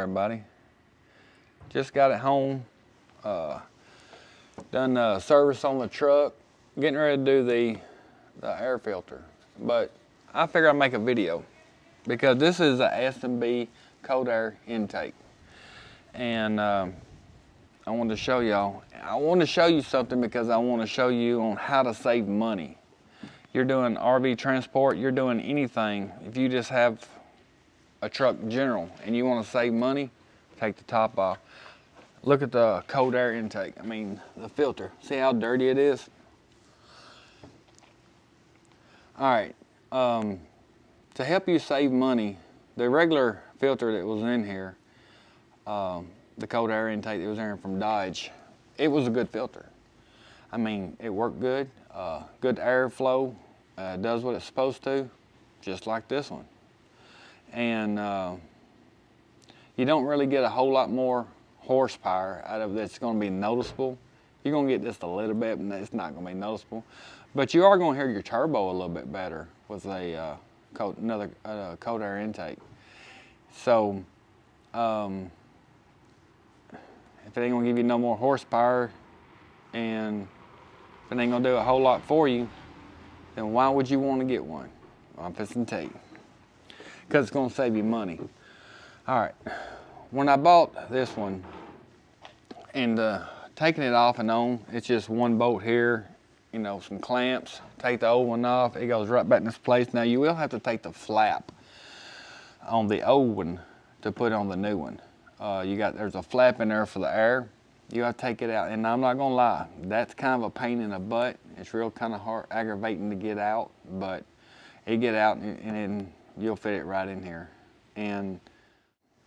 everybody. Just got it home. Done service on the truck. Getting ready to do the air filter. But I figured I'd make a video because this is a S&B cold air intake. And I wanted to show y'all. I want to show you something because I want to show you on how to save money. You're doing RV transport, you're doing anything. If you just have a truck general and you want to save money, take the top off. Look at the cold air intake. I mean, the filter. See how dirty it is? All right, to help you save money, the regular filter that was in here, the cold air intake that was in from Dodge, it was a good filter. I mean, it worked good, good airflow, does what it's supposed to, just like this one. And you don't really get a whole lot more horsepower out of that's going to be noticeable. You're going to get just a little bit, and it's not going to be noticeable. But you are going to hear your turbo a little bit better with a another cold air intake. So if it ain't going to give you no more horsepower and if it ain't going to do a whole lot for you, then why would you want to get one? Well, I'm fixing to tell you. Because it's going to save you money. All right, when I bought this one and taking it off and on, it's just one bolt here, you know, some clamps, take the old one off, it goes right back in its place. Now you will have to take the flap on the old one to put on the new one. There's a flap in there for the air. You have to take it out, and I'm not gonna lie, that's kind of a pain in the butt. It's real kind of hard, aggravating to get out, but it get out and then you'll fit it right in here. And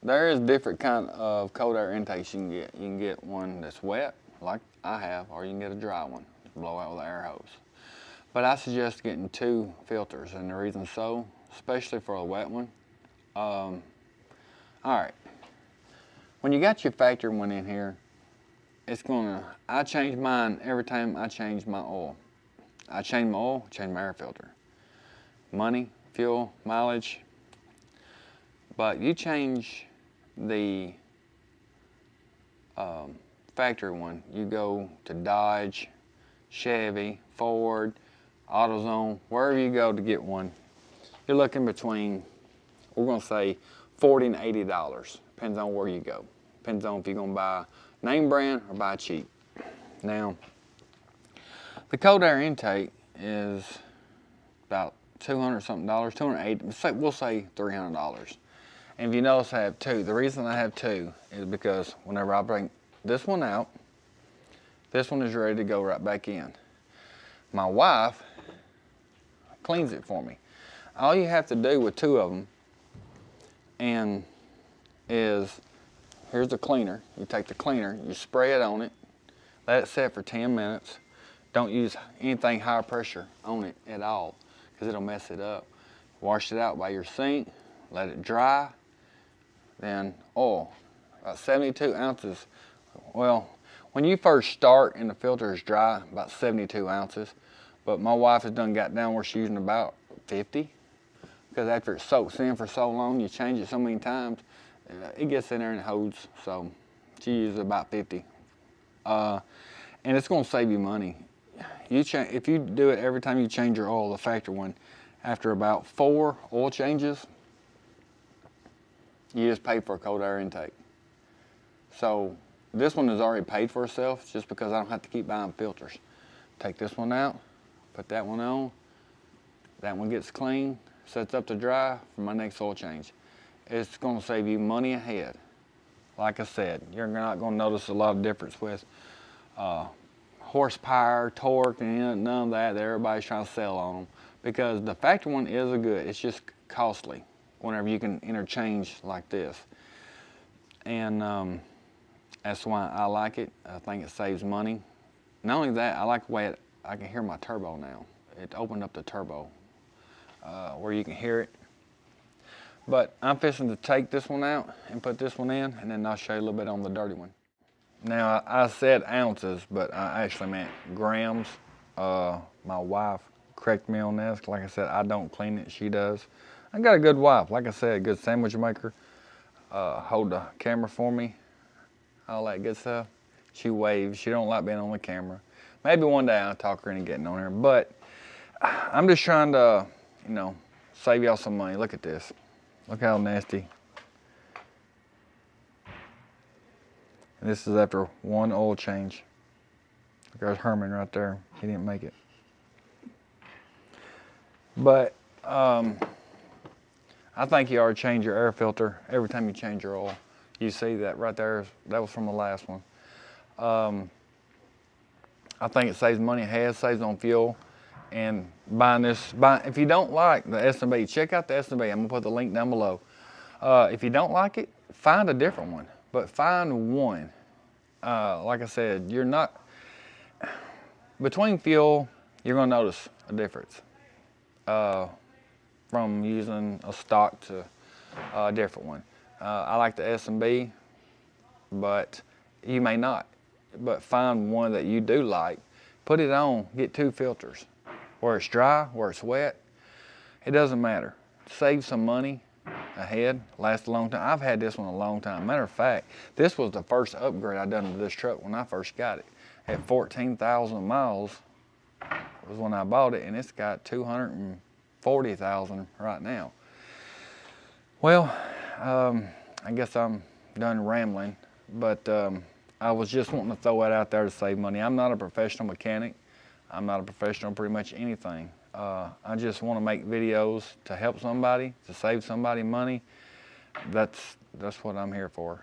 there is different kind of cold air intakes you can get. You can get one that's wet, like I have, or you can get a dry one, blow out with an air hose. But I suggest getting two filters, and the reason so, especially for a wet one. All right, when you got your factory one in here, I change mine every time I change my oil. I change my oil, change my air filter. Money, fuel, mileage. But you change the factory one, you go to Dodge, Chevy, Ford, AutoZone, wherever you go to get one, you're looking between, we're gonna say $40 and $80. Depends on where you go. Depends on if you're gonna buy name brand or buy cheap. Now, the cold air intake is about $200 something, $280, we'll say $300. And if you notice I have two, the reason I have two is because whenever I bring this one out, this one is ready to go right back in. My wife cleans it for me. All you have to do with two of them is, here's the cleaner. You take the cleaner, you spray it on it, let it set for 10 minutes. Don't use anything high pressure on it at all because it'll mess it up. Wash it out by your sink, let it dry, then oil, about 72 ounces. Well, when you first start and the filter is dry, about 72 ounces, but my wife has done got down where she's using about 50, because after it soaks in for so long, you change it so many times, it gets in there and it holds, so she uses about 50. And it's gonna save you money. If you do it every time you change your oil, the factory one, after about 4 oil changes, you just pay for a cold air intake. So this one is already paid for itself just because I don't have to keep buying filters. Take this one out, put that one on, that one gets clean, sets up to dry for my next oil change. It's gonna save you money ahead. Like I said, you're not gonna notice a lot of difference with horsepower, torque, and none of that everybody's trying to sell on them, because the factory one is a good, it's just costly whenever you can interchange like this. And that's why I like it. I think it saves money. Not only that, I like the way I can hear my turbo now. It opened up the turbo where you can hear it. But I'm fixing to take this one out and put this one in, and then I'll show you a little bit on the dirty one. Now, I said ounces, but I actually meant grams. My wife corrected me on this. Like I said, I don't clean it, she does. I got a good wife. Like I said, a good sandwich maker. hold the camera for me, all that good stuff. She waves. She don't like being on the camera. Maybe one day I'll talk her into getting on here, but I'm just trying to, you know, save y'all some money. Look at this. Look how nasty. And this is after one oil change. There's Herman right there. He didn't make it. But I think you ought to change your air filter every time you change your oil. You see that right there? That was from the last one. I think it saves money. It saves on fuel. And if you don't like the S&B, check out the S&B. I'm gonna put the link down below. If you don't like it, find a different one. But find one. Like I said, you're not, between fuel, you're gonna notice a difference from using a stock to a different one. I like the S&B, but you may not. But find one that you do like, put it on, get 2 filters. Where it's dry, where it's wet, it doesn't matter. Save some money ahead, last a long time. I've had this one a long time. Matter of fact, this was the first upgrade I done to this truck when I first got it. At 14,000 miles was when I bought it, and it's got 240,000 right now. Well, I guess I'm done rambling, but I was just wanting to throw that out there to save money. I'm not a professional mechanic. I'm not a professional pretty much anything. I just want to make videos to help somebody, to save somebody money. That's what I'm here for.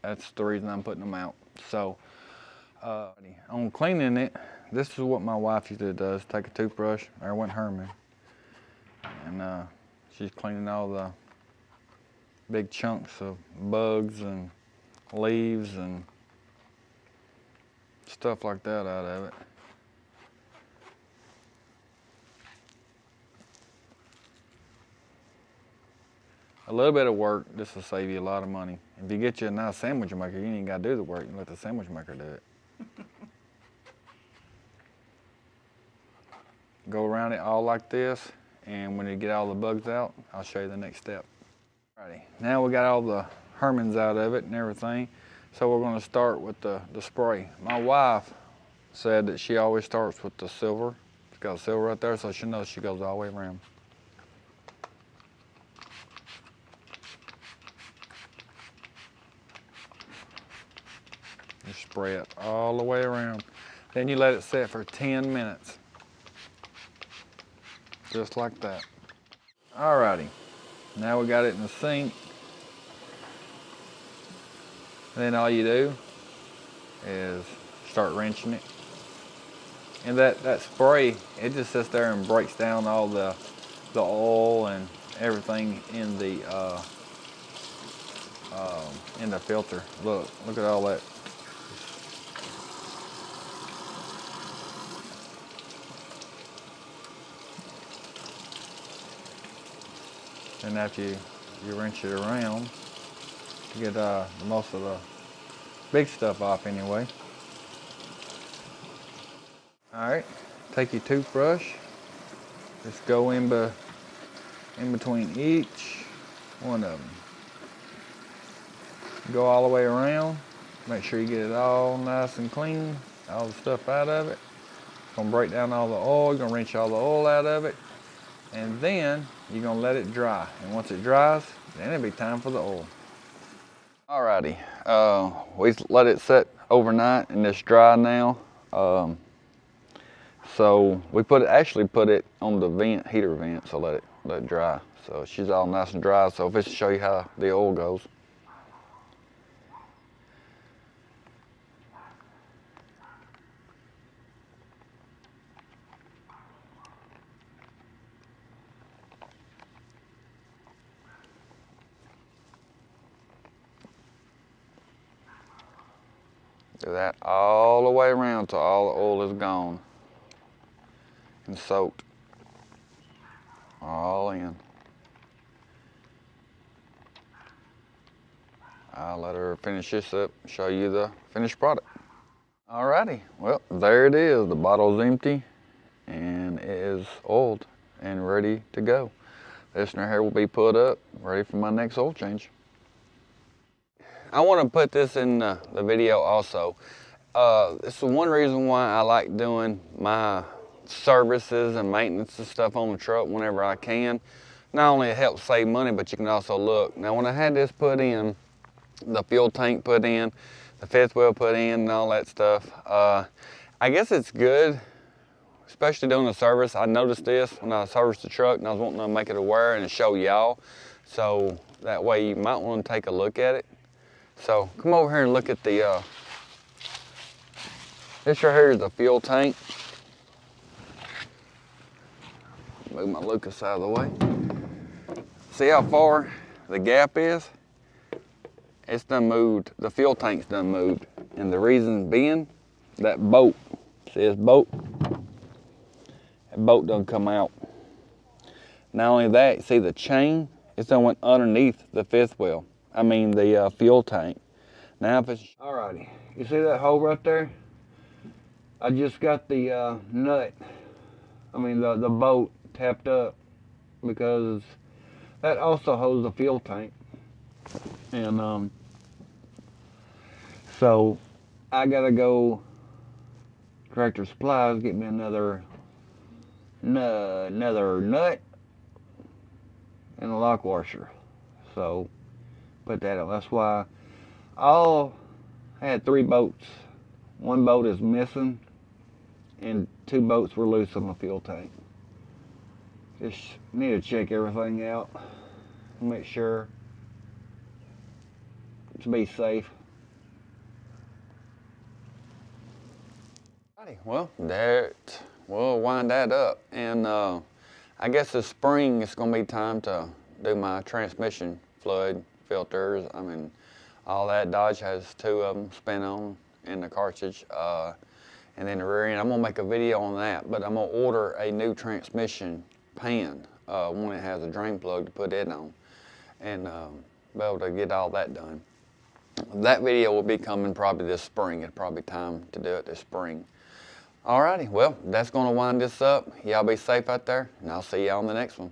That's the reason I'm putting them out. So on cleaning it, this is what my wife usually does. Take a toothbrush, there went Herman. And she's cleaning all the big chunks of bugs and leaves and stuff like that out of it. A little bit of work, this will save you a lot of money. If you get you a nice sandwich maker, you ain't gotta do the work, you let the sandwich maker do it. Go around it all like this, and when you get all the bugs out, I'll show you the next step. Alrighty, now we got all the Hermans out of it and everything, so we're gonna start with the spray. My wife said that she always starts with the silver. It's got silver right there, so she knows she goes all the way around. You spray it all the way around. Then you let it set for 10 minutes. Just like that. Alrighty, now we got it in the sink. Then all you do is start wrenching it. And that spray, it just sits there and breaks down all the oil and everything in the filter. Look at all that. And after you wrench it around, you get most of the big stuff off anyway. All right, take your toothbrush, just go in between each one of them. Go all the way around, make sure you get it all nice and clean, all the stuff out of it. It's gonna break down all the oil, you're gonna wrench all the oil out of it, and then you're gonna let it dry. And once it dries, then it'll be time for the oil. Alrighty, we let it set overnight and it's dry now. So we actually put it on the heater vent, so let it dry. So she's all nice and dry. So this will show you how the oil goes. Do that all the way around till all the oil is gone and soaked all in. I'll let her finish this up, show you the finished product. Alrighty, well, there it is. The bottle's empty and it is oiled and ready to go. This one here will be put up, ready for my next oil change. I want to put this in the video also. This is one reason why I like doing my services and maintenance and stuff on the truck whenever I can. Not only it helps save money, but you can also look. Now when I had this put in, the fuel tank put in, the fifth wheel put in and all that stuff, I guess it's good, especially doing the service. I noticed this when I serviced the truck and I was wanting to make it aware and show y'all. So that way you might want to take a look at it. So come over here and look at the, this right here is the fuel tank. Move my Lucas out of the way. See how far the gap is? It's done moved, the fuel tank's done moved. And the reason being, that bolt, see this bolt? That bolt done come out. Not only that, see the chain? It's done went underneath the fifth wheel. I mean the fuel tank. Now if it's... Alrighty, you see that hole right there? I just got the nut, I mean the bolt tapped up because that also holds the fuel tank. And so I gotta go Tractor Supplies, get me another nut and a lock washer. So put that on. That's why I had 3 bolts. 1 bolt is missing and 2 bolts were loose on the fuel tank. Just need to check everything out, make sure to be safe. Well, we'll wind that up, and I guess this spring it's gonna be time to do my transmission fluid filters. I mean, all that. Dodge has 2 of them spin on in the cartridge, and then the rear end. I'm gonna make a video on that, but I'm gonna order a new transmission pan, one that has a drain plug to put it on, and be able to get all that done. That video will be coming probably this spring. It's probably time to do it this spring. Alrighty, well, that's gonna wind this up. Y'all be safe out there, and I'll see y'all on the next one.